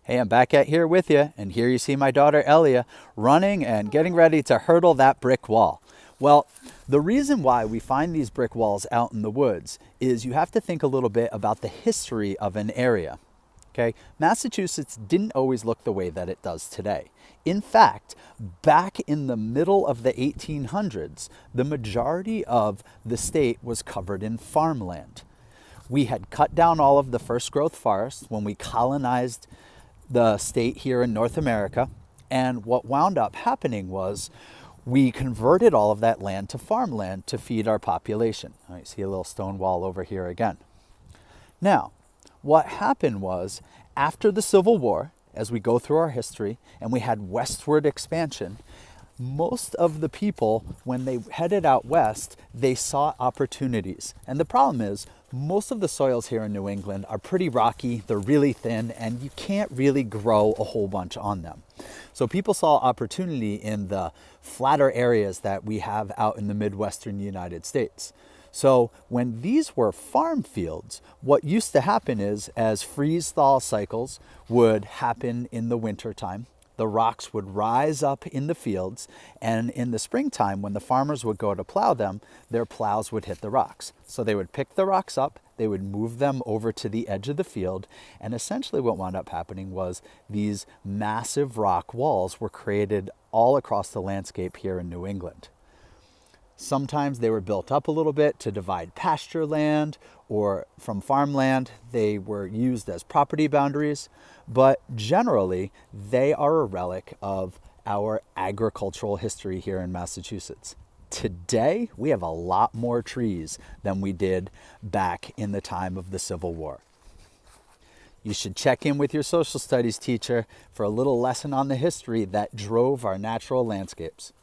Hey, I'm back at here with you, and here you see my daughter Elia running and getting ready to hurdle that brick wall. Well, the reason why we find these brick walls out in the woods is you have to think a little bit about the history of an area. Okay, Massachusetts didn't always look the way that it does today. In fact, back in the middle of the 1800s, the majority of the state was covered in farmland. We had cut down all of the first growth forests when we colonized the state here in North America. And what wound up happening was we converted all of that land to farmland to feed our population. I see a little stone wall over here again. Now, what happened was after the Civil War, as we go through our history, and we had westward expansion, most of the people, when they headed out west, they saw opportunities. And the problem is, most of the soils here in New England are pretty rocky, they're really thin, and you can't really grow a whole bunch on them. So people saw opportunity in the flatter areas that we have out in the Midwestern United States. So when these were farm fields, what used to happen is as freeze-thaw cycles would happen in the wintertime, the rocks would rise up in the fields, and in the springtime, when the farmers would go to plow them, their plows would hit the rocks. So they would pick the rocks up, they would move them over to the edge of the field, and essentially what wound up happening was these massive rock walls were created all across the landscape here in New England. Sometimes they were built up a little bit to divide pasture land, or from farmland, they were used as property boundaries, but generally they are a relic of our agricultural history here in Massachusetts. Today, we have a lot more trees than we did back in the time of the Civil War. You should check in with your social studies teacher for a little lesson on the history that drove our natural landscapes.